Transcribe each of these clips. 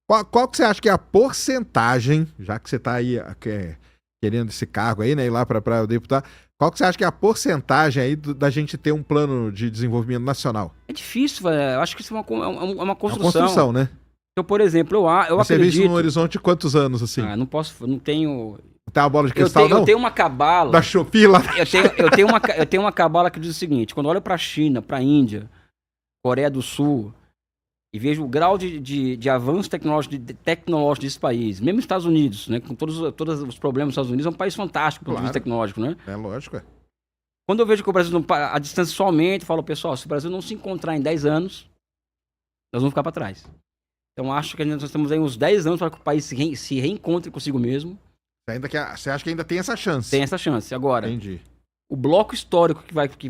Qual que você acha que é a porcentagem, já que você tá aí querendo esse cargo aí, né, ir lá para deputar, qual que você acha que é a porcentagem aí da gente ter um plano de desenvolvimento nacional? É difícil, velho. Eu acho que isso é uma construção. É uma construção, né? Então, por exemplo, eu Você acredito... vê isso no horizonte de quantos anos, assim? Não posso, não tenho... Não tem uma bola de cristal, não? Eu tenho uma cabala... Da Shopee lá. Eu tenho uma cabala que diz o seguinte, quando eu olho pra China, pra Índia, Coreia do Sul, e vejo o grau de avanço tecnológico desse país, mesmo os Estados Unidos, né, com todos os problemas dos Estados Unidos, é um país fantástico do ponto de vista tecnológico, né? É lógico, é. Quando eu vejo que o Brasil, a distância só aumenta, eu falo, pessoal, se o Brasil não se encontrar em 10 anos, nós vamos ficar para trás. Então, acho que nós temos aí uns 10 anos para que o país se reencontre consigo mesmo. Você acha que ainda tem essa chance? Tem essa chance. Agora, entendi. O bloco histórico que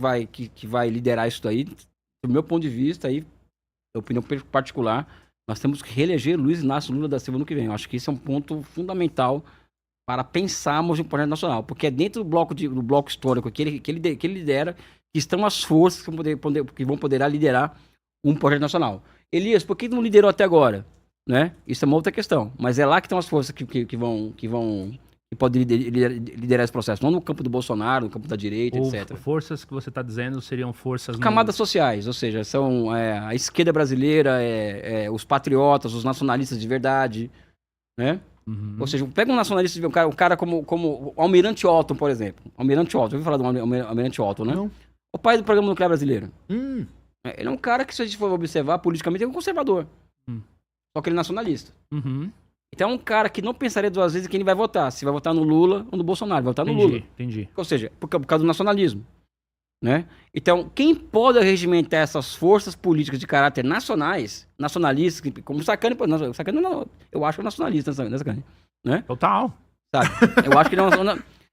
vai liderar isso daí, do meu ponto de vista, aí, opinião particular, nós temos que reeleger Luiz Inácio Lula da Silva no que vem. Eu acho que esse é um ponto fundamental para pensarmos em um projeto nacional. Porque é dentro do bloco histórico que ele lidera que estão as forças que vão poder liderar um projeto nacional. Elias, por que não liderou até agora? Né? Isso é uma outra questão. Mas é lá que estão as forças que podem liderar esse processo. Não no campo do Bolsonaro, no campo da direita, etc. Forças que você está dizendo seriam forças... Camadas sociais, ou seja, são a esquerda brasileira, os patriotas, os nacionalistas de verdade, né? Uhum. Ou seja, pega um nacionalista, um cara como o Almirante Otton, por exemplo. Almirante Otton, eu ouvi falar do Almirante Otton, né? Não. O pai do programa nuclear brasileiro. Ele é um cara que, se a gente for observar politicamente, é um conservador. Só que ele é nacionalista. Uhum. Então é um cara que não pensaria duas vezes em quem ele vai votar. Se vai votar no Lula ou no Bolsonaro. Vai votar no Lula. Entendi. Ou seja, por causa do nacionalismo. Né? Então, quem pode regimentar essas forças políticas de caráter nacionalistas, como o Sacani não, eu acho que é nacionalista, né, Sacani? Né? Total. Sabe? Eu acho que não...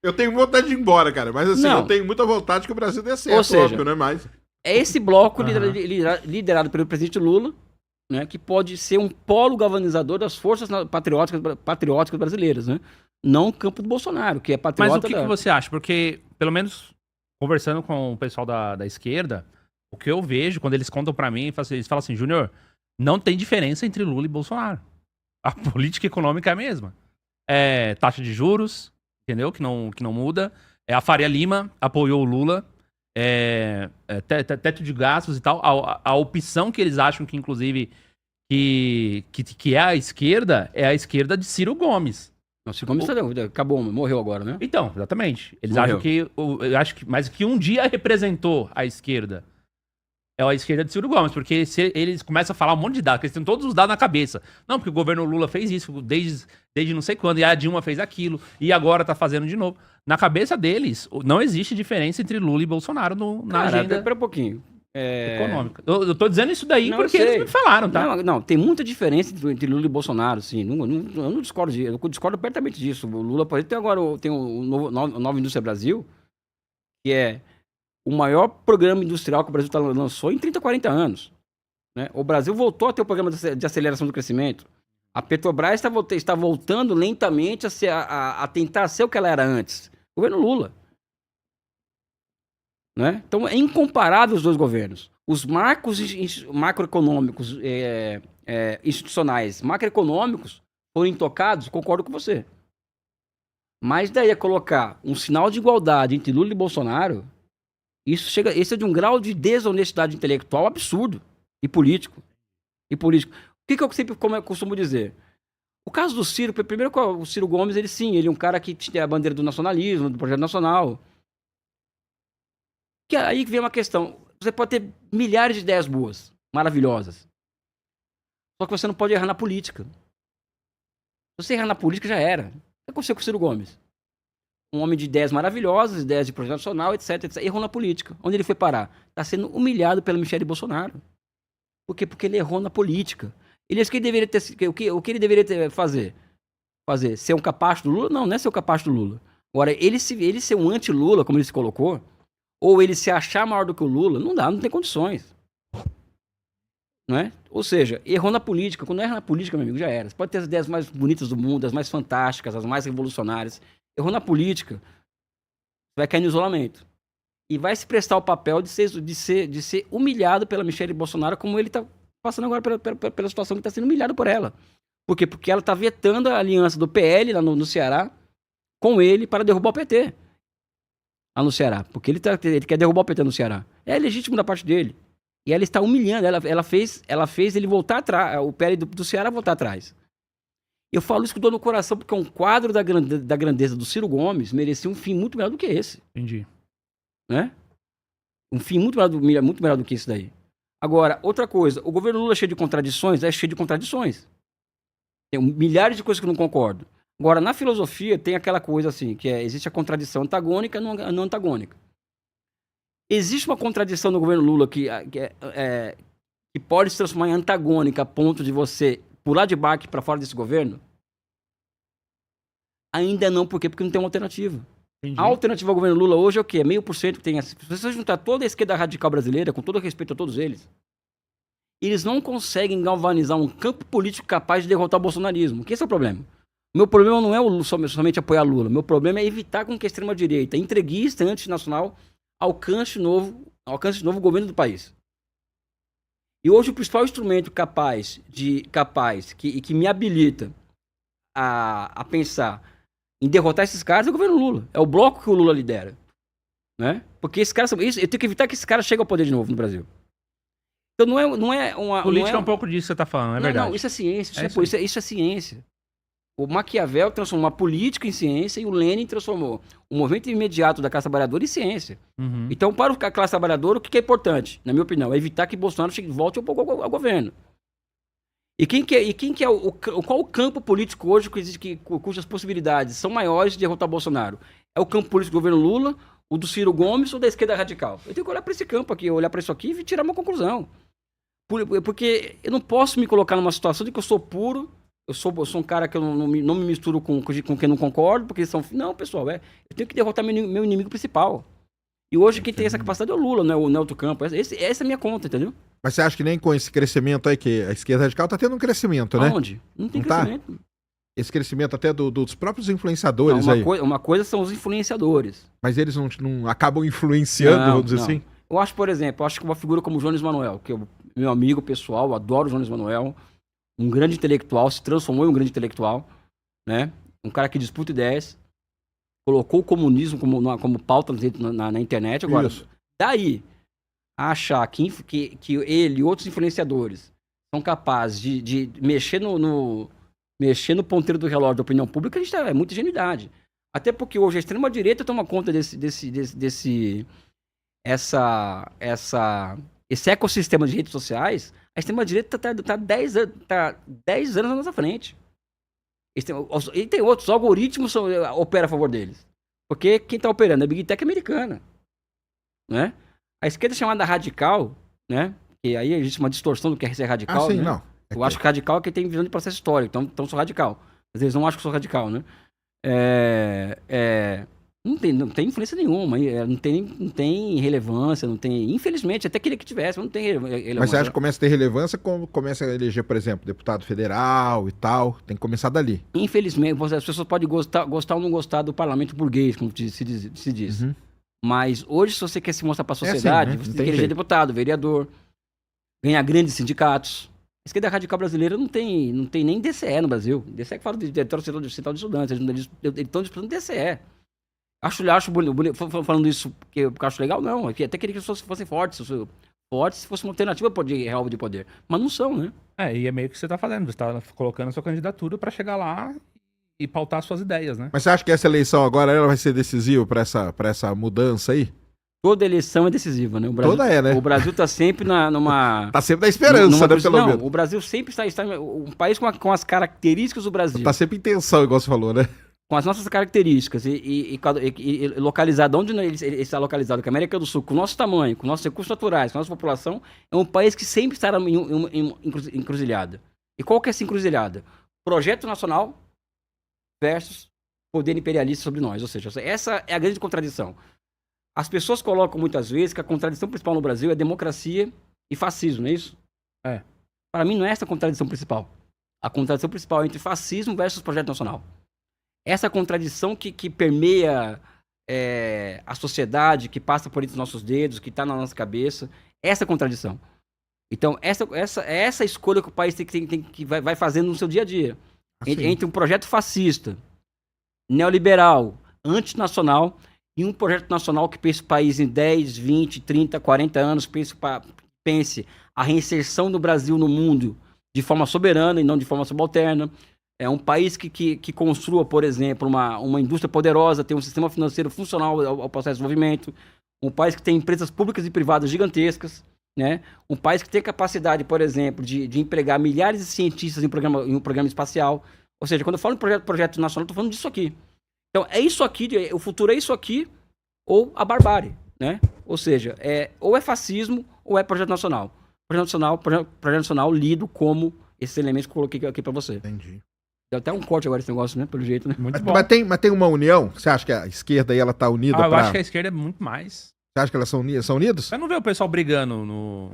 Eu tenho vontade de ir embora, cara, mas assim, Não. eu tenho muita vontade que o Brasil dê certo, Ou seja, óbvio, né? Mas... É esse bloco liderado pelo presidente Lula, né, que pode ser um polo galvanizador das forças patrióticas brasileiras, né? Não o campo do Bolsonaro, que é patriota... Mas o que você acha? Porque, pelo menos, conversando com o pessoal da esquerda, o que eu vejo, quando eles contam pra mim, eles falam assim, Júnior, não tem diferença entre Lula e Bolsonaro. A política econômica é a mesma. É taxa de juros, entendeu? Que não muda. A Faria Lima apoiou o Lula. Teto de gastos e tal. A opção que eles acham que, inclusive, que é a esquerda de Ciro Gomes. Não, Ciro Gomes acabou, morreu agora, né? Então, exatamente. Eles Morreu. acham que... Mas que um dia representou a esquerda. É a esquerda de Ciro Gomes, porque se eles começam a falar um monte de dados, porque eles têm todos os dados na cabeça. Não, porque o governo Lula fez isso desde não sei quando, e a Dilma fez aquilo, e agora tá fazendo de novo. Na cabeça deles, não existe diferença entre Lula e Bolsonaro na agenda Espera um pouquinho. econômica. Eu tô dizendo isso daí Não, porque eu sei. eles me falaram, tá? Não, tem muita diferença entre Lula e Bolsonaro, sim. Eu não discordo disso, eu discordo apertamente disso. O Lula, por exemplo, tem o Nova Indústria Brasil, que é o maior programa industrial que o Brasil lançou em 30, 40 anos. Né? O Brasil voltou a ter o programa de aceleração do crescimento. A Petrobras está voltando lentamente a tentar ser o que ela era antes. O governo Lula. Né? Então, é incomparável os dois governos. Os marcos macroeconômicos, institucionais, macroeconômicos, foram intocados, concordo com você. Mas daí a colocar um sinal de igualdade entre Lula e Bolsonaro, esse é de um grau de desonestidade intelectual absurdo e político. O que eu sempre costumo dizer? O caso do Ciro, primeiro, o Ciro Gomes, ele é um cara que tinha a bandeira do nacionalismo, do projeto nacional. Que aí vem uma questão. Você pode ter milhares de ideias boas, maravilhosas. Só que você não pode errar na política. Se você errar na política, já era. O que aconteceu com o Ciro Gomes? Um homem de ideias maravilhosas, ideias de projeto nacional, etc. Errou na política. Onde ele foi parar? Está sendo humilhado pela Michelle Bolsonaro. Por quê? Porque ele errou na política. O que ele deveria fazer? Ser um capacho do Lula? Não é ser o capacho do Lula. Agora, ele ser um anti-Lula, como ele se colocou, ou ele se achar maior do que o Lula, não tem condições. Não é? Ou seja, errou na política. Quando erra na política, meu amigo, já era. Você pode ter as ideias mais bonitas do mundo, as mais fantásticas, as mais revolucionárias. Errou na política, vai cair no isolamento. E vai se prestar o papel de ser humilhado pela Michelle Bolsonaro, como ele está passando agora pela situação que está sendo humilhado por ela. Por quê? Porque ela está vetando a aliança do PL lá no Ceará com ele para derrubar o PT lá no Ceará. Porque ele quer derrubar o PT no Ceará. É legítimo da parte dele. E ela está humilhando. Ela fez ele voltar atrás, o PL do Ceará voltar atrás. Eu falo isso com dor no coração, porque um quadro da grandeza do Ciro Gomes merecia um fim muito melhor do que esse. Entendi. Né? Um fim muito melhor do que esse daí. Agora, outra coisa, o governo Lula é cheio de contradições? É cheio de contradições. Tem milhares de coisas que eu não concordo. Agora, na filosofia, tem aquela coisa assim, que existe a contradição antagônica e não antagônica. Existe uma contradição no governo Lula que pode se transformar em antagônica a ponto de você pular de barco para fora desse governo? Ainda não, por quê? Porque não tem uma alternativa. Entendi. A alternativa ao governo Lula hoje é o quê? 0,5% que tem. Se você juntar toda a esquerda radical brasileira, com todo respeito a todos eles, eles não conseguem galvanizar um campo político capaz de derrotar o bolsonarismo. Que esse é o problema. Meu problema não é somente apoiar Lula. Meu problema é evitar com que a extrema-direita, entreguista, antinacional, alcance de novo o governo do país. E hoje o principal instrumento que me habilita a pensar em derrotar esses caras é o governo Lula. É o bloco que o Lula lidera. Né? Porque esses caras eu tenho que evitar que esses caras cheguem ao poder de novo no Brasil. Então não é uma... Política é um pouco disso que você tá falando, é verdade. Não, isso é ciência. Isso é ciência. O Maquiavel transformou a política em ciência e o Lenin transformou o movimento imediato da classe trabalhadora em ciência. Uhum. Então, para a classe trabalhadora, o que é importante, na minha opinião, é evitar que Bolsonaro volte ao governo. E qual o campo político hoje cujas possibilidades são maiores de derrotar Bolsonaro? É o campo político do governo Lula, o do Ciro Gomes ou da esquerda radical? Eu tenho que olhar para esse campo aqui, olhar para isso aqui e tirar uma conclusão. Porque eu não posso me colocar numa situação de que eu sou puro. Eu sou um cara que eu não me misturo com quem não concordo, porque eles são... Não, pessoal, eu tenho que derrotar meu inimigo principal. E hoje quem tem essa capacidade é o Lula, não é o outro campo. Essa é a minha conta, entendeu? Mas você acha que nem com esse crescimento aí, que a esquerda radical tá tendo um crescimento, né? Aonde? Não tem Não tá? crescimento. Esse crescimento até dos próprios influenciadores Não, aí. uma coisa são os influenciadores. Mas eles não acabam influenciando, vamos dizer assim? Eu acho, por exemplo, que uma figura como o Jones Manuel, que é meu amigo pessoal, adoro o Jones Manuel, um grande intelectual, se transformou em um grande intelectual, né? Um cara que disputa ideias, colocou o comunismo como pauta na internet. Agora, Isso. daí a achar que ele e outros influenciadores são capazes de mexer mexer no ponteiro do relógio da opinião pública, é muita ingenuidade. Até porque hoje a extrema-direita toma conta desse ecossistema de redes sociais. A extrema-direita tá 10 anos na nossa frente. E tem outros, os algoritmos operam a favor deles. Porque quem está operando é a Big Tech americana. Né? A esquerda chamada radical, né? Que aí existe uma distorção do que é ser radical. Sim, né? não. Eu acho que radical é quem tem visão de processo histórico, então sou radical. Às vezes não acho que sou radical, né? Não tem influência nenhuma, não tem relevância, não tem... Infelizmente, até queria que tivesse, mas não tem relevância. Mas você acha que começa a ter relevância quando começa a eleger, por exemplo, deputado federal e tal? Tem que começar dali. Infelizmente, as pessoas podem gostar ou não gostar do parlamento burguês, como se diz. Uhum. Mas hoje, se você quer se mostrar para a sociedade, assim, né? você Não tem que tem eleger jeito. deputado, vereador, ganhar grandes sindicatos. A esquerda radical brasileira não tem nem DCE no Brasil. DCE que fala de Diretório Central de Estudantes, eles estão disputando DCE. Acho bonito, falando isso porque eu acho legal, não. Até queria que as pessoas fossem fortes. Fortes se fosse uma alternativa real de poder. Mas não são, né? E é meio que você tá fazendo. Você tá colocando a sua candidatura pra chegar lá e pautar suas ideias, né? Mas você acha que essa eleição agora ela vai ser decisiva pra essa mudança aí? Toda eleição é decisiva, né? Toda é, né? O Brasil tá sempre numa... Tá sempre na esperança, né, pelo menos. O Brasil sempre está um país com as características do Brasil. Tá sempre em tensão, igual você falou, né? Com as nossas características e localizado, onde ele está localizado, que é a América do Sul, com o nosso tamanho, com nossos recursos naturais, com a nossa população, é um país que sempre estará em encruzilhada. E qual que é essa encruzilhada? Projeto nacional versus poder imperialista sobre nós. Ou seja, essa é a grande contradição. As pessoas colocam muitas vezes que a contradição principal no Brasil é democracia e fascismo, não é isso? Para mim não é essa a contradição principal. A contradição principal é entre fascismo versus projeto nacional. Essa contradição que permeia a sociedade, que passa por entre os nossos dedos, que está na nossa cabeça, essa contradição. Então, essa escolha que o país vai fazendo no seu dia a dia. Entre um projeto fascista, neoliberal, antinacional, e um projeto nacional que pense o país em 10, 20, 30, 40 anos, pense a reinserção do Brasil no mundo de forma soberana e não de forma subalterna. É um país que construa, por exemplo, uma indústria poderosa, tem um sistema financeiro funcional ao processo de desenvolvimento, um país que tem empresas públicas e privadas gigantescas, né? Um país que tem capacidade, por exemplo, de empregar milhares de cientistas em um programa espacial. Ou seja, quando eu falo em projeto nacional, eu estou falando disso aqui. Então, é isso aqui, o futuro é isso aqui, ou a barbárie, né? Ou seja, ou é fascismo, ou é projeto nacional. Projeto nacional lido como esses elementos que eu coloquei aqui para você. Entendi. Deu até um corte agora esse negócio, né? Pelo jeito, né? Muito bom. Mas tem uma união? Você acha que a esquerda aí ela tá unida Eu acho que a esquerda é muito mais. Você acha que elas são unidos? Você não vê o pessoal brigando no...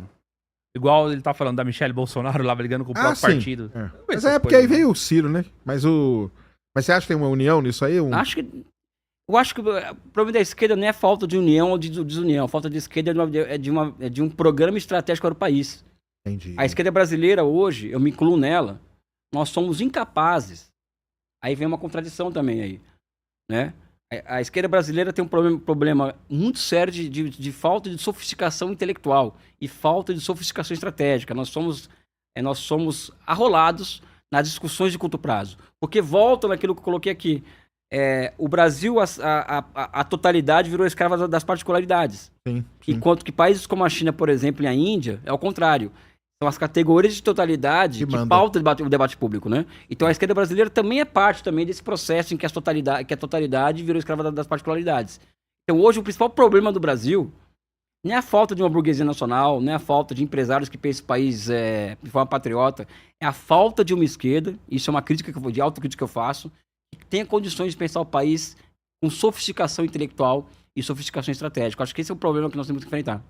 Igual ele tá falando da Michelle Bolsonaro lá brigando com o próprio sim. partido. Mas porque aí veio o Ciro, né? Mas você acha que tem uma união nisso aí? Eu acho que o problema da esquerda não é falta de união ou de desunião. A falta de esquerda é de um programa estratégico para o país. Entendi. A esquerda brasileira hoje, eu me incluo nela, nós somos incapazes. Aí vem uma contradição também aí, né? A esquerda brasileira tem um problema muito sério de falta de sofisticação intelectual e falta de sofisticação estratégica. Nós somos arrolados nas discussões de curto prazo. Porque volta naquilo que eu coloquei aqui. O Brasil, a totalidade virou escrava das particularidades. Sim. Enquanto que países como a China, por exemplo, e a Índia, é o contrário. São as categorias de totalidade que pautam o debate público, né? Então a esquerda brasileira também é parte também desse processo em que a totalidade virou escrava das particularidades. Então hoje o principal problema do Brasil não é a falta de uma burguesia nacional, não é a falta de empresários que pensam o país de forma patriota, é a falta de uma esquerda, isso é uma crítica de autocrítica que eu faço, que tenha condições de pensar o país com sofisticação intelectual e sofisticação estratégica. Acho que esse é o problema que nós temos que enfrentar.